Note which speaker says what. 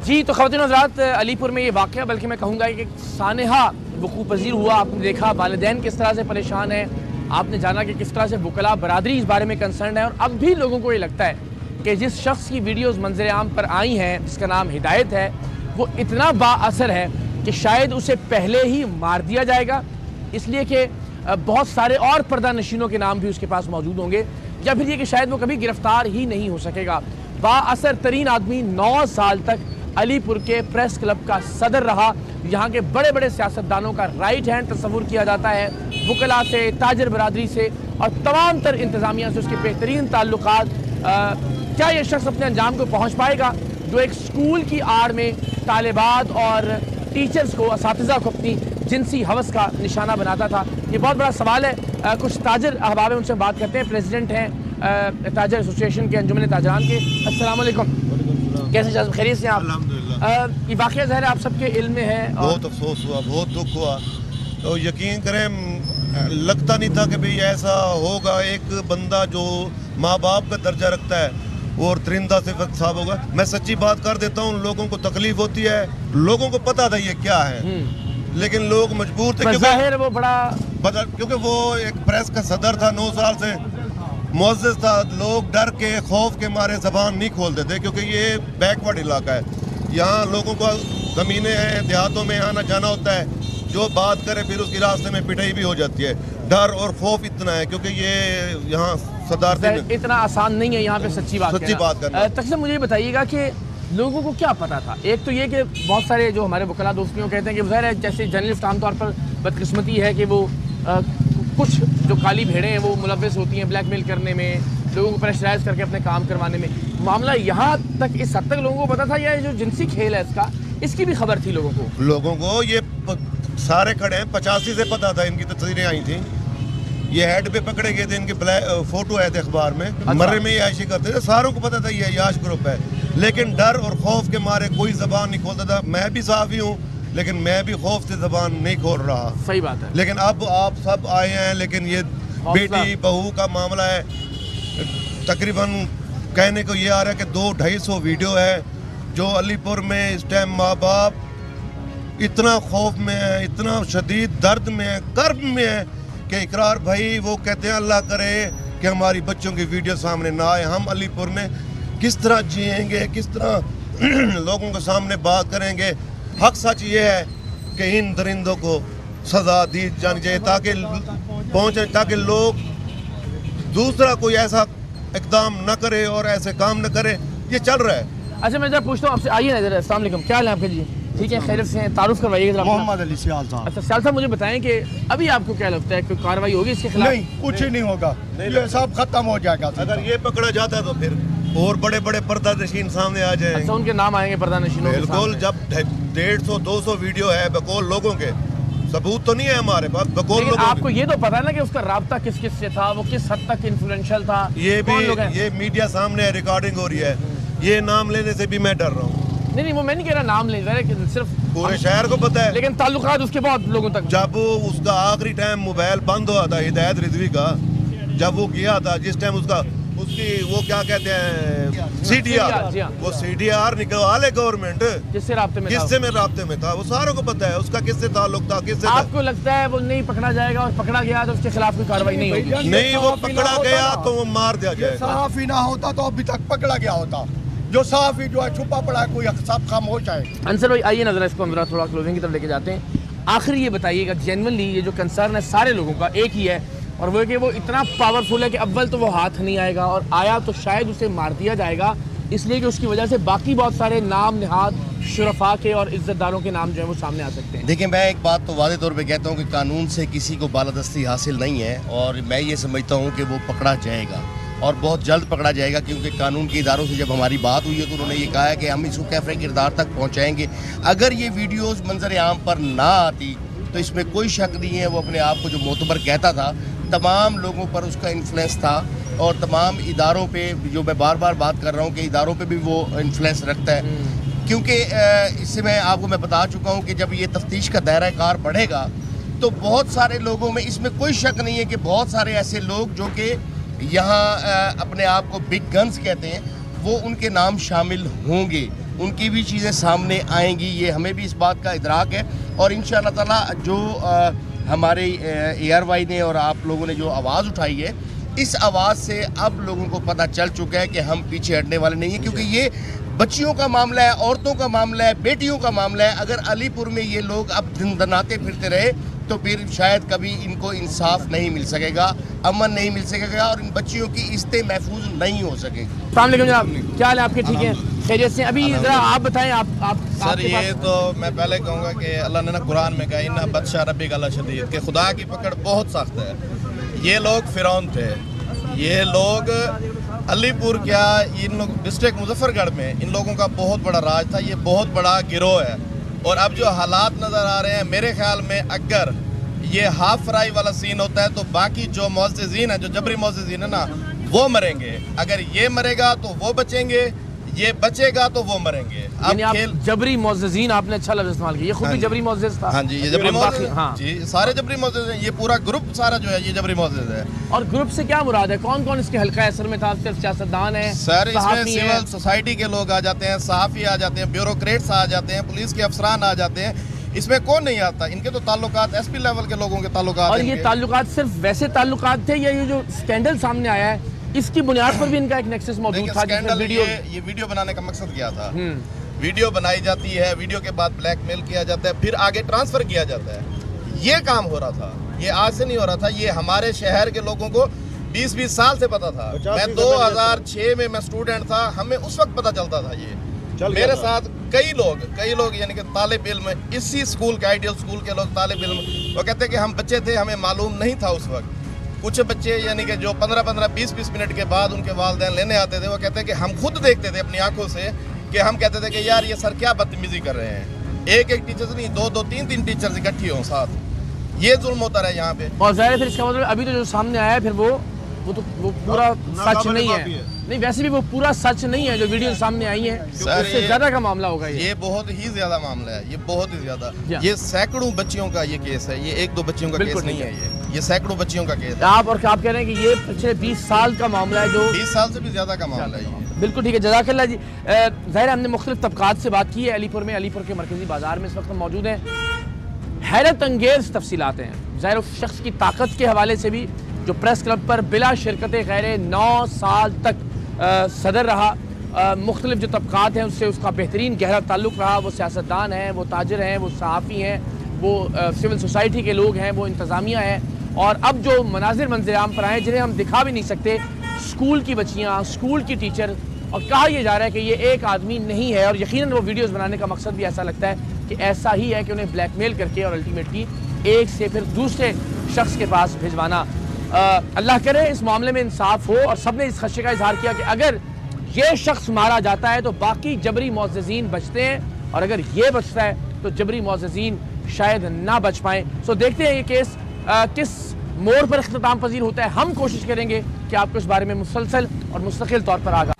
Speaker 1: जी तो ख़वातीन और हज़रात, अलीपुर में ये वाक़या बल्कि मैं कहूँगा कि सानहा वक़ूफ़ पज़ीर हुआ। आपने देखा वालिदैन किस तरह से परेशान हैं, आपने जाना कि किस तरह से वकला बरादरी इस बारे में कंसर्न है। और अब भी लोगों को ये लगता है कि जिस शख्स की वीडियोज़ मंजर आम पर आई हैं, जिसका नाम हिदायत है, वो इतना बाअसर है कि शायद उसे पहले ही मार दिया जाएगा, इसलिए कि बहुत सारे और पर्दा नशीनों के नाम भी उसके पास मौजूद होंगे, या फिर ये कि शायद वो कभी गिरफ्तार ही नहीं हो सकेगा। बाअसर तरीन आदमी 9 साल तक अलीपुर के प्रेस क्लब का सदर रहा। यहाँ के बड़े बड़े सियासतदानों का राइट हैंड तस्वुर किया जाता है, वकला से, ताजर बरादरी से और तमाम तर इंतज़ामिया से उसके बेहतरीन ताल्लुकात। क्या ये शख्स अपने अंजाम को पहुँच पाएगा जो एक स्कूल की आड़ में तालिबात और टीचर्स को, असातिज़ा को अपनी जिनसी हवस का निशाना बनाता था? ये बहुत बड़ा सवाल है। कुछ ताजर अहबाब हैं, उनसे बात करते हैं। प्रेसिडेंट हैं ताजर एसोसिएशन के, अंजुमन ताजरान के। अस्सलाम वालेकुम, कैसे खैरियत से आप?
Speaker 2: अल्हम्दुलिल्लाह।
Speaker 1: ये वाक़या ज़ाहिर है आप सबके इल्म में है।
Speaker 2: बहुत अफसोस हुआ, बहुत दुख हुआ। तो यकीन करें, लगता नहीं था कि भाई ऐसा होगा। एक बंदा जो माँ बाप का दर्जा रखता है और दरिंदा सिफत साहब होगा। मैं सच्ची बात कर देता हूँ, लोगों को तकलीफ होती है, लोगों को पता था ये क्या है, लेकिन लोग मजबूर थे
Speaker 1: ज़ाहिर वो बड़ा
Speaker 2: क्योंकि वो एक प्रेस का सदर था, 9 साल से मुअज़्ज़िज़ था। लोग डर के खौफ के मारे ज़बान नहीं खोलते थे, क्योंकि ये बैकवर्ड इलाका है। यहाँ लोगों को कमीने हैं, देहातों में आना जाना होता है, जो बात करे फिर उसकी रास्ते में पिटाई भी हो जाती है। डर और खौफ इतना है, क्योंकि ये यहाँ सदारती
Speaker 1: इतना आसान नहीं है यहाँ पे सच्ची बात
Speaker 2: करना।
Speaker 1: तकसीम मुझे बताइएगा कि लोगों को क्या पता था? एक तो ये कि बहुत सारे जो हमारे वकला दोस्तियों कहते हैं कि ज़ाहिर है जैसे जर्नलिस्ट आमतौर पर बदकिस्मती है कि वो कुछ जो काली भेड़ें हैं वो मुलव्वस होती हैं ब्लैकमेल करने में, लोगों को प्रेशराइज करके अपने काम करवाने में। मामला यहाँ तक, इस हद तक लोगों को पता था, या जो जिनसी खेल है इसका, इसकी भी खबर थी लोगों को?
Speaker 2: ये सारे खड़े हैं, 85 से पता था। इनकी तस्वीरें आई थी, ये हेड पे पकड़े गए थे, इनके फोटो आए थे अखबार में। अच्छा। मर्रे में याशी करते थे, सारों को पता था ये याश ग्रुप है, लेकिन डर और खौफ के मारे कोई जबान नहीं खोलता था। मैं भी साफ़ी हूँ, लेकिन मैं भी खौफ से जबान नहीं खोल रहा।
Speaker 1: सही बात है।
Speaker 2: लेकिन अब आप सब आए हैं, लेकिन ये बेटी बहू का मामला है। तकरीबन कहने को ये आ रहा है कि 200-250 वीडियो है, जो अलीपुर में इस टाइम माँ बाप इतना खौफ में है, इतना शदीद दर्द में है, कर्ब में है कि इकरार भाई वो कहते हैं अल्लाह करे कि हमारी बच्चों की वीडियो सामने ना आए। हम अलीपुर में किस तरह जिएंगे, किस तरह लोगों के सामने बात करेंगे? हक सच ये है कि इन दरिंदों को सज़ा दी जानी चाहिए, ताकि लोग दूसरा कोई ऐसा इकदाम न करे और ऐसे काम न करे। ये चल रहा है।
Speaker 1: अच्छा, मैं जरा पूछता हूँ आपसे, आइए ना जरा। अस्सलाम वालेकुम, क्या हाल है आपके? जी ठीक है, खैरियत से हैं? तारुफ करवाइएगा।
Speaker 3: मोहम्मद अली सियाल साहब।
Speaker 1: अच्छा सियाल साहब, मुझे बताएं कि अभी आपको क्या लगता है कि कार्रवाई होगी इसके खिलाफ?
Speaker 3: नहीं, कुछ ही नहीं होगा, ये सब खत्म हो जाएगा।
Speaker 2: अगर ये पकड़ा जाता तो फिर और बड़े बड़े पर्दा नशीन सामने आ जाएंगे।
Speaker 1: अच्छा, उनके नाम आएंगे पर्दा नशीनों के सामने?
Speaker 2: बिल्कुल। जब 150-200 वीडियो है बकौल लोगों के, सबूत तो नहीं है हमारे पास, बकौल लोगों
Speaker 1: आपको ये तो पता है ना कि उसका राब्ता किस किस से था, वो किस हद तक इन्फ्लुएंशियल था?
Speaker 2: ये भी ये मीडिया सामने है, रिकॉर्डिंग हो रही है। ये नाम लेने से भी मैं डर रहा हूँ।
Speaker 1: नहीं, वो मैं नहीं कह रहा नाम ले रहा है, सिर्फ
Speaker 2: पूरे शहर को पता है,
Speaker 1: लेकिन ताल्लुकात उसके बहुत लोगों तक।
Speaker 2: जब उसका आखिरी टाइम मोबाइल बंद हुआ था हिदायत रिजवी का, जब वो गया था, जिस टाइम उसकी वो क्या कहते हैं CDR, वो CDR निकलवा ले गवर्नमेंट।
Speaker 1: किससे राब्ते
Speaker 2: में था? वो सारों को पता है उसका किससे ताल्लुक था, किससे।
Speaker 1: आपको लगता है वो नहीं पकड़ा जाएगा, और पकड़ा गया तो उसके खिलाफ कोई कार्रवाई नहीं होगी?
Speaker 2: नहीं, वो पकड़ा गया तो वो मार दिया जाएगा।
Speaker 3: सहाफी ना होता तो अभी तक पकड़ा गया होता। जो सहाफी जो है छुपा पड़ा है, कोई सब खामोश है।
Speaker 1: अंसर भाई आइए नजर, इसको हम थोड़ा क्लोजिंग की तरफ लेके जाते हैं। आखिर ये बताइएगा, जेन्युइनली ये जो कंसर्न है सारे लोगों का एक ही है, और वो है कि वो इतना पावरफुल है कि अव्वल तो वो हाथ नहीं आएगा, और आया तो शायद उसे मार दिया जाएगा, इसलिए कि उसकी वजह से बाकी बहुत सारे नाम निहाद शुरफा के और इज्जतदारों के नाम जो है वो सामने आ सकते हैं।
Speaker 4: देखिए, मैं एक बात तो वादे तौर पे कहता हूँ कि कानून से किसी को बालादस्ती हासिल नहीं है, और मैं ये समझता हूँ कि वो पकड़ा जाएगा और बहुत जल्द पकड़ा जाएगा, क्योंकि कानून के इदारों से जब हमारी बात हुई है तो उन्होंने ये कहा है कि हम इसको कैफ़े किरदार तक पहुँचाएँगे। अगर ये वीडियोज़ मंजर आम पर ना आती तो इसमें कोई शक नहीं है, वो अपने आप को जो मोतबर कहता था, तमाम लोगों पर उसका इन्फ्लुएंस था, और तमाम इदारों पे, जो मैं बार बार बात कर रहा हूँ कि इदारों पे भी वो इन्फ्लुएंस रखता है। क्योंकि इससे मैं बता चुका हूँ कि जब ये तफ्तीश का दायरा कार बढ़ेगा तो बहुत सारे लोगों में, इसमें कोई शक नहीं है कि बहुत सारे ऐसे लोग जो कि यहाँ अपने आप को बिग गन्स कहते हैं, वो उनके नाम शामिल होंगे। उनकी भी चीज़ें सामने आएंगी, ये हमें भी इस बात का इदराक है। और इंशाअल्लाह ताला जो हमारे ARY ने और आप लोगों ने जो आवाज़ उठाई है, इस आवाज़ से अब लोगों को पता चल चुका है कि हम पीछे हटने वाले नहीं हैं, क्योंकि ये बच्चियों का मामला है, औरतों का मामला है, बेटियों का मामला है। अगर अलीपुर में ये लोग अब दिन दनाते फिरते रहे तो फिर शायद कभी इनको इंसाफ नहीं मिल सकेगा, अमन नहीं मिल सकेगा और इन बच्चियों की इज्जतें महफूज नहीं हो सकेगी।
Speaker 1: अस्सलाम वालेकुम जनाब, क्या हाल है आपके? ठीक है, खैरियत से? अभी ज़रा आप बताएं, आप
Speaker 5: सर ये तो मैं पहले कहूँगा कि अल्लाह ने ना कुरान में कहा इन्ना बदशा रब्बी का शदीद, कि खुदा की पकड़ बहुत सख्त है। ये लोग फिरौन थे, ये लोग अलीपुर क्या, इन लोग डिस्ट्रिक्ट मुजफ्फरगढ़ में इन लोगों का बहुत बड़ा राज था, ये बहुत बड़ा गिरोह है। और अब जो हालात नज़र आ रहे हैं, मेरे ख्याल में अगर ये हाफ फ्राई वाला सीन होता है तो बाकी जो मुअज़्ज़िज़ीन है, जो जबरी मुअज़्ज़िज़ीन है ना, वो मरेंगे। अगर ये मरेगा तो वो बचेंगे, ये बचेगा तो वो मरेंगे। अब
Speaker 1: आप
Speaker 5: खेल
Speaker 1: जबरी मुअज़्ज़िज़ीन, आपने अच्छा लफ्ज़ इस्तेमाल किया, ये खुद भी जबरी मुअज़्ज़िज़ था।
Speaker 5: हाँ जी, ये जबरी मुअज़्ज़िज़,
Speaker 1: हाँ
Speaker 5: जी सारे जबरी मुअज़्ज़िज़ हैं, ये पूरा ग्रुप सारा जो है ये जबरी मुअज़्ज़िज़ है।
Speaker 1: और ग्रुप से क्या मुराद है? कौन कौन इसके हल्का असर में था? सिर्फ सियासतदान है,
Speaker 5: सर इसमें
Speaker 1: सहाफ़ी हैं?
Speaker 5: सिविल सोसाइटी के लोग आ जाते हैं, सहाफ़ी आ जाते हैं, ब्यूरोक्रेट्स आ जाते हैं, पुलिस के अफसरान आ जाते हैं। इसमें कौन नहीं आता? इनके तो ताल्लुकात SP लेवल के लोगों के ताल्लुकात
Speaker 1: और
Speaker 5: हैं
Speaker 1: ये
Speaker 5: इनके।
Speaker 1: ताल्लुकात सिर्फ वैसे ताल्लुकात थे या ये जो स्कैंडल सामने आया है इसकी बुनियाद पर भी इनका एक नेक्सस मौजूद
Speaker 5: देखिए,
Speaker 1: था? जिसमें
Speaker 5: स्कैंडल
Speaker 1: वीडियो
Speaker 5: ये वीडियो बनाने का मकसद क्या था? वीडियो बनाई जाती है, वीडियो के बाद ब्लैकमेल किया जाता है, फिर आगे ट्रांसफर किया जाता है। ये काम हो रहा था, ये आज से नहीं हो रहा था, ये हमारे शहर के लोगों को 20-20 साल से पता था। मैं 2006 में मैं स्टूडेंट था, हमें उस वक्त पता चलता था। ये मेरे साथ कई लोग यानी कि तालिब इल्म, इसी स्कूल के, आइडियल स्कूल के लोग तालिब इल्म, वो कहते हैं कि हम बच्चे थे, हमें मालूम नहीं था उस वक्त। कुछ बच्चे यानी कि जो 15-15, 20-20 मिनट के बाद उनके वालिदैन लेने आते थे, वो कहते हैं कि हम खुद देखते थे अपनी आंखों से, कि हम कहते थे कि यार ये सर क्या बदतमीजी कर रहे हैं। एक टीचर से नहीं, 2-2, 3-3 टीचर्स इकट्ठी हों साथ, ये जुल्म होता रहा यहाँ पे।
Speaker 1: और ज़ाहिर है फिर इसका मतलब अभी तो जो सामने आया है फिर वो पूरा सच नहीं है। नहीं, वैसे भी वो पूरा सच नहीं है जो वीडियो सामने आई है, उससे ज़्यादा का मामला होगा ये
Speaker 5: बहुत ही ज़्यादा मामला है, ये बहुत ही ज़्यादा।
Speaker 1: या।
Speaker 5: ये सैकड़ों बच्चियों का ये केस है, ये 1-2 बच्चियों का केस नहीं है, ये सैकड़ों बच्चियों का केस है।
Speaker 1: आप कह रहे हैं कि ये पिछले 20 साल का मामला है, जो
Speaker 5: 20 साल से भी ज़्यादा का मामला है ये।
Speaker 1: बिल्कुल ठीक है, जज़ाकल्लाह जी। ज़ाहिर हमने मुख्तलिफ तबकात से बात की है अलीपुर में, अलीपुर के मरकज़ी बाज़ार में इस वक्त हम मौजूद हैं। हैरत अंगेज़ तफसीलात हैं, ज़ाहिर उस शख्स की ताकत के हवाले से भी जो प्रेस क्लब पर बिला शिरकत गैर 9 साल तक सदर रहा। मुख्तलिफ जो तबकात हैं उससे उसका बेहतरीन गहरा ताल्लुक़ रहा। वो सियासतदान हैं, वो ताजर हैं, वो सहाफ़ी हैं, वो सिविल सोसाइटी के लोग हैं, वो इंतज़ामिया है। और अब जो मनाजिर मंज़र-ए-आम पर आए जिन्हें हम दिखा भी नहीं सकते, स्कूल की बच्चियाँ, स्कूल की टीचर, और कहा यह जा रहा है कि ये एक आदमी नहीं है। और यकीनन वो वीडियोस बनाने का मकसद भी ऐसा लगता है कि ऐसा ही है कि उन्हें ब्लैकमेल करके और अल्टीमेटली एक से फिर दूसरे शख्स के पास भिजवाना। अल्लाह करे इस मामले में इंसाफ हो। और सब ने इस खदशे का इजहार किया कि अगर ये शख्स मारा जाता है तो बाकी जबरी मुअज़्ज़िज़ीन बचते हैं, और अगर ये बचता है तो जबरी मुअज़्ज़िज़ीन शायद ना बच पाएँ। सो देखते हैं ये केस किस मोड़ पर इख्तिताम पजीर होता है। हम कोशिश करेंगे कि आपको इस बारे में मुसलसल और मुस्तकिल तौर पर आगाह